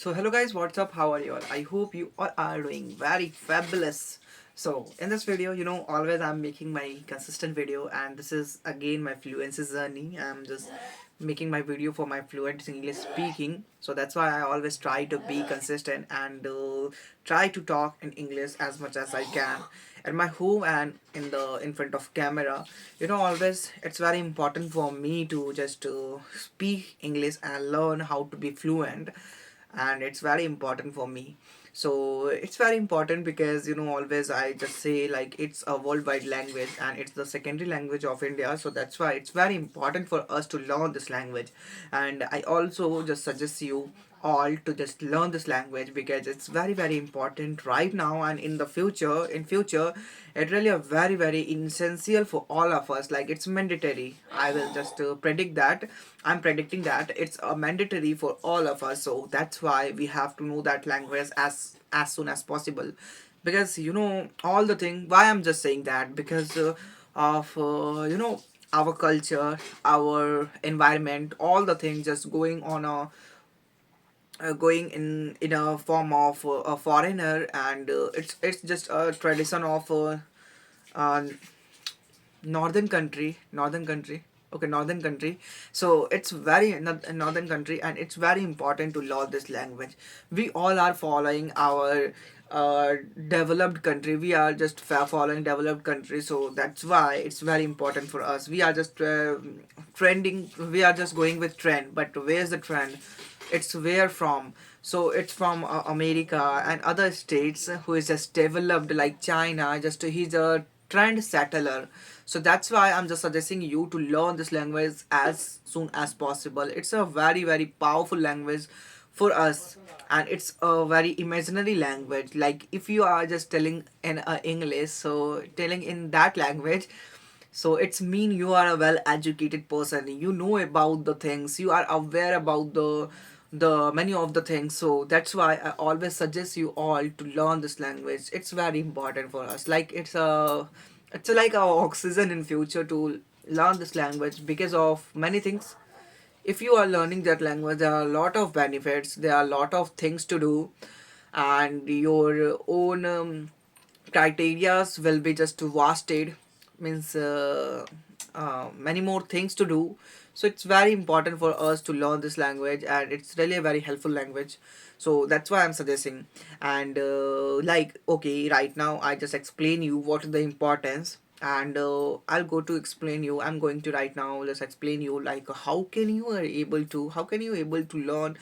So hello guys, what's up? How are you all? I hope you all are doing very fabulous. So in this video, always I'm making my consistent video, and this is again my fluency journey. I'm just making my video for my fluent English speaking. So that's why I always try to be consistent and try to talk in English as much as I can at my home and in front of camera. Always it's very important for me to just speak English and learn how to be fluent, and it's very important for me. So it's very important because always I just say like it's a worldwide language and it's the secondary language of India, so that's why it's very important for us to learn this language. And I also just suggest you all to just learn this language because it's very very important right now and in the future. In future it really a very very essential for all of us, like it's mandatory. I will just predict that. I'm predicting that it's a mandatory for all of us, so that's why we have to know that language as soon as possible. Because all the thing, why I'm just saying that, because of our culture, our environment, all the things just going on a going in a form of a foreigner, and it's just a tradition of uh, northern country. Okay, northern country. So it's very northern country, and it's very important to learn this language. We all are following our developed country. We are just following developed country, so that's why it's very important for us. We are just trending. We are just going with trend, but where's the trend? It's where from? So it's from America and other states who is just developed, like China. Just he's a trend settler. So that's why I'm just suggesting you to learn this language as soon as possible. It's a very very powerful language for us, and it's a very imaginary language. Like if you are just telling in English, so telling in that language, so it's mean you are a well educated person, you know about the things, you are aware about the many of the things. So that's why I always suggest you all to learn this language. It's very important for us, like it's like our oxygen in future to learn this language because of many things. If you are learning that language, there are a lot of benefits, there are a lot of things to do, and your own criterias will be just vasted, means many more things to do. So it's very important for us to learn this language, and it's really a very helpful language. So that's why I'm suggesting. And like, okay, right now I just explain you what is the importance, and I'll go to explain you. I'm going to right now just explain you like how can you able to learn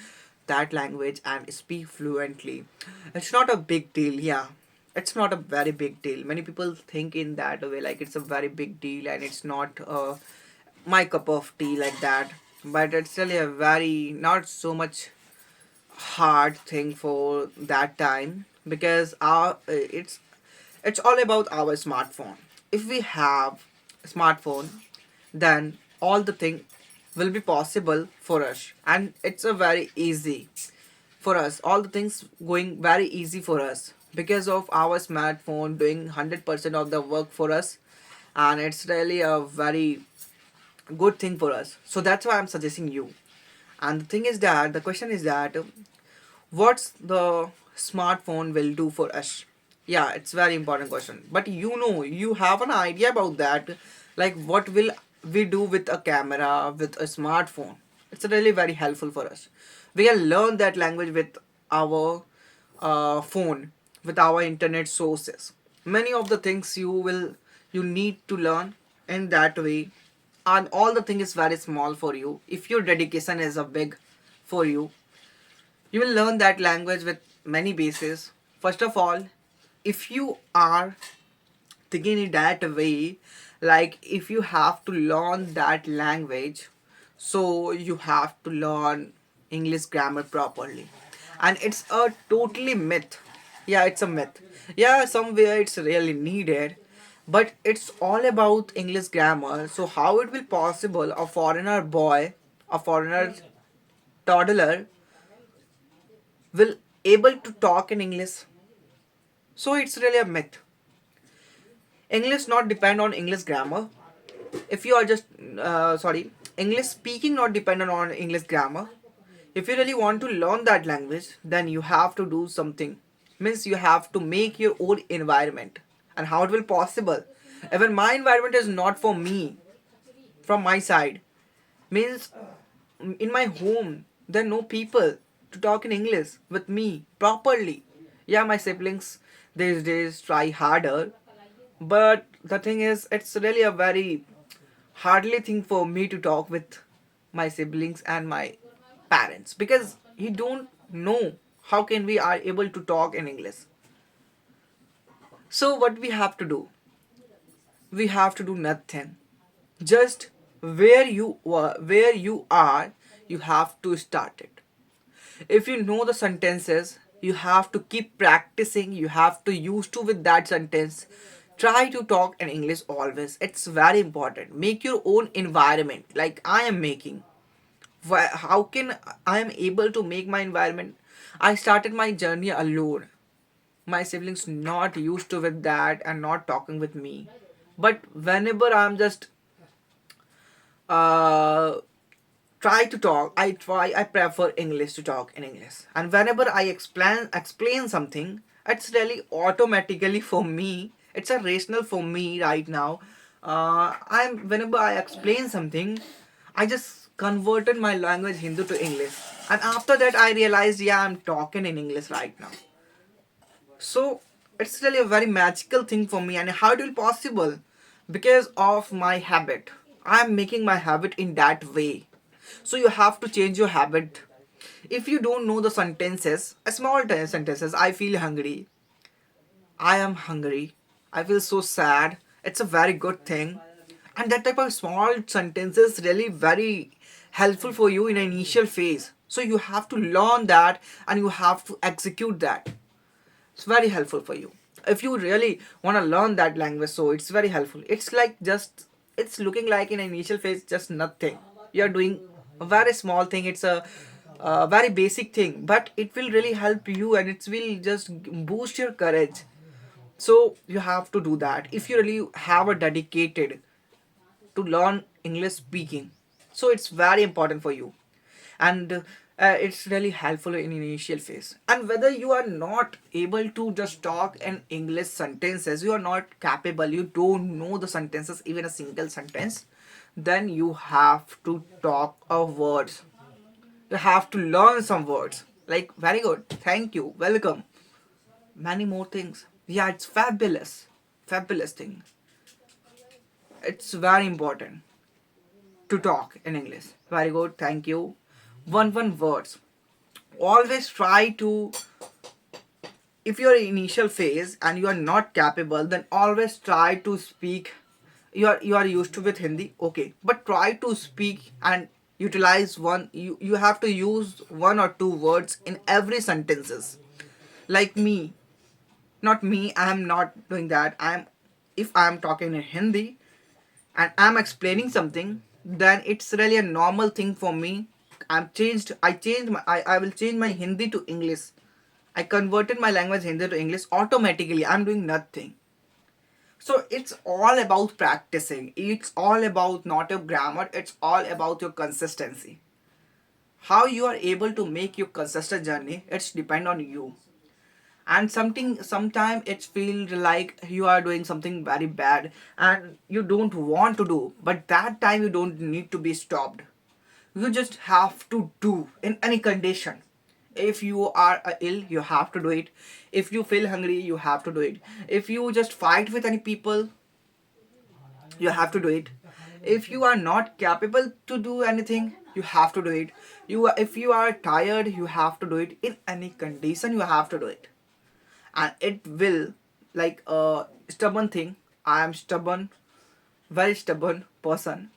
that language and speak fluently. It's not a big deal, yeah. It's not a very big deal. Many people think in that way, like it's a very big deal, and it's not my cup of tea like that. But it's really a very not so much hard thing for that time, because it's all about our smartphone. If we have a smartphone, then all the thing will be possible for us, and it's a very easy for us. All the things going very easy for us because of our smartphone doing 100% of the work for us, and it's really a very good thing for us. So that's why I'm suggesting you. And the thing is that the question is that what's the smartphone will do for us? Yeah, it's very important question, but you have an idea about that, like what will we do with a camera, with a smartphone? It's really very helpful for us. We can learn that language with our phone, with our internet sources. Many of the things you need to learn in that way, and all the thing is very small for you. If your dedication is a big for you, you will learn that language with many bases. First of all, if you are thinking in that way, like if you have to learn that language, so you have to learn English grammar properly. And it's a totally myth. Yeah, it's a myth. Yeah, somewhere it's really needed, but it's all about English grammar. So how it will possible a foreigner boy, a foreigner toddler will able to talk in English? So it's really a myth. English not depend on English grammar. If you are just sorry, English speaking not dependent on English grammar. If you really want to learn that language, then you have to do something. Means you have to make your own environment. And how it will possible? Even my environment is not for me, from my side. Means in my home, there are no people to talk in English with me properly. Yeah, my siblings these days try harder, but the thing is, it's really a very hardly thing for me to talk with my siblings and my parents because he don't know how can we are able to talk in English. So what we have to do, we have to do nothing, just where you are, you have to start it. If you know the sentences, you have to keep practicing, you have to used to with that sentence. Try to talk in English always, it's very important. Make your own environment like I am making. How can I am able to make my environment? I started my journey alone. My siblings not used to with that and not talking with me, but whenever I'm just uh try to talk, I prefer English to talk in English. And whenever I explain something, it's really automatically for me, it's a rational for me right now. I'm whenever I explain something, I just converted my language Hindu to English, and after that I realized, yeah, I'm talking in English right now. So it's really a very magical thing for me. And how it will possible? Because of my habit. I'm making my habit in that way. So you have to change your habit. If you don't know the sentences, a small sentences, I feel hungry, I am hungry, I feel so sad, it's a very good thing. And that type of small sentences really very helpful for you in an initial phase. So you have to learn that and you have to execute that. It's very helpful for you if you really want to learn that language. So it's very helpful. It's like just it's looking like in initial phase just nothing. You're doing a very small thing. It's a very basic thing, but it will really help you and it will just boost your courage. So you have to do that if you really have a dedicated to learn English speaking. So it's very important for you, and it's really helpful in initial phase. And whether you are not able to just talk in English sentences, you are not capable, you don't know the sentences, even a single sentence, then you have to talk of words. You have to learn some words like very good, thank you, welcome, many more things. Yeah, it's fabulous, fabulous thing. It's very important to talk in English. Very good, thank you. One words. Always try to, if you're in initial phase and you are not capable, then always try to speak. You are used to with Hindi, okay, but try to speak and utilize one. You have to use one or two words in every sentences. Like me, not me. I am not doing that. If I am talking in Hindi and I'm explaining something, then it's really a normal thing for me. I will change my Hindi to English. I converted my language Hindi to English automatically. I'm doing nothing. So it's all about practicing. It's all about not your grammar, it's all about your consistency. How you are able to make your consistent journey, it's depend on you. And sometime it feels like you are doing something very bad and you don't want to do, but that time you don't need to be stopped. You just have to do in any condition. If you are ill, you have to do it. If you feel hungry, you have to do it. If you just fight with any people, you have to do it. If you are not capable to do anything, you have to do it. If you are tired, you have to do it. In any condition, you have to do it. And it will, like a stubborn thing. I am stubborn, very stubborn person.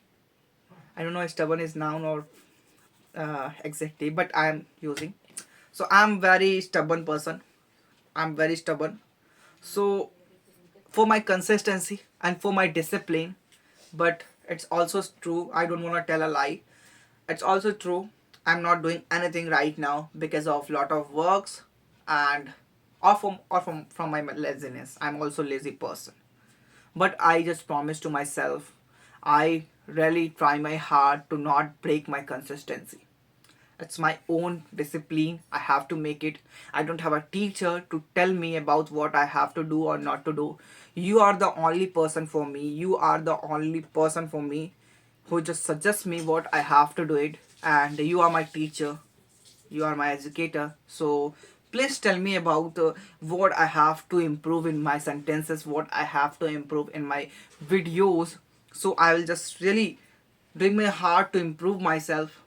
I don't know if stubborn is noun or adjective, but I am using. So I'm very stubborn person. I'm very stubborn. So for my consistency and for my discipline, but it's also true, I don't want to tell a lie, it's also true, I'm not doing anything right now because of lot of works, and or from my laziness. I'm also lazy person, but I just promise to myself, I really try my hard to not break my consistency. It's my own discipline. I have to make it. I don't have a teacher to tell me about what I have to do or not to do. You are the only person for me. You are the only person for me who just suggests me what I have to do it. And you are my teacher. You are my educator. So please tell me about what I have to improve in my sentences, what I have to improve in my videos. So I will just really bring my heart to improve myself.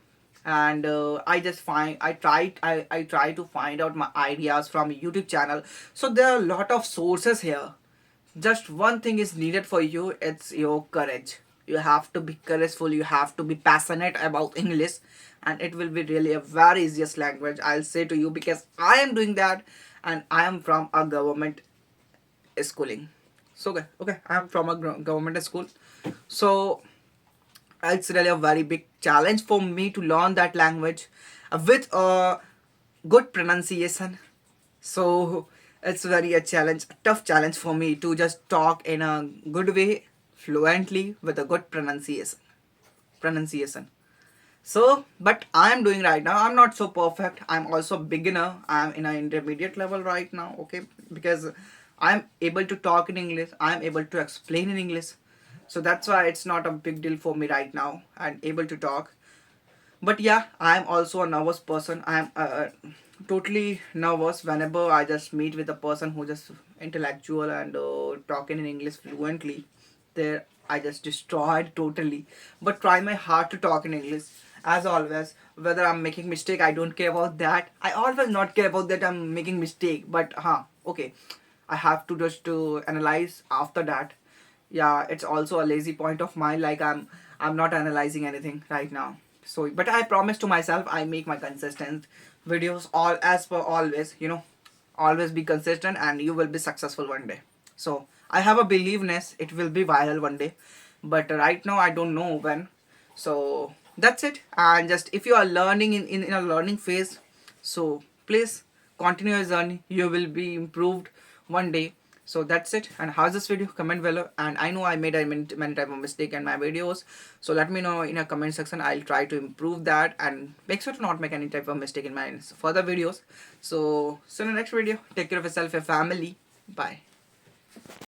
And I try to find out my ideas from YouTube channel. So there are a lot of sources here. Just one thing is needed for you, it's your courage. You have to be courageful, you have to be passionate about English, and it will be really a very easiest language, I'll say to you, because I am doing that. And I am from a government schooling. So okay, I am from a government school. So it's really a very big challenge for me to learn that language with a good pronunciation. So it's very a challenge, a tough challenge for me to just talk in a good way, fluently with a good pronunciation. So but I'm doing right now, I'm not so perfect, I'm also beginner, I'm in an intermediate level right now, okay, because I'm able to talk in English, I'm able to explain in English. So that's why it's not a big deal for me right now, I'm able to talk. But yeah, I'm also a nervous person. I'm totally nervous whenever I just meet with a person who just intellectual and talking in English fluently. There I just destroyed totally. But try my hard to talk in English as always. Whether I'm making mistake, I don't care about that. I always not care about that I'm making mistake. But okay, I have to just to analyze after that. Yeah, it's also a lazy point of mine. Like I'm not analyzing anything right now. So but I promise to myself I make my consistent videos all as per always, always be consistent and you will be successful one day. So I have a believeness it will be viral one day, but right now I don't know when. So that's it. And just if you are learning in a learning phase, so please continue your journey, you will be improved one day. So that's it. And how's this video, comment below. And I know I made a many type of mistake in my videos, so let me know in a comment section, I'll try to improve that and make sure to not make any type of mistake in my further videos. So see you in the next video, take care of yourself, your family. Bye.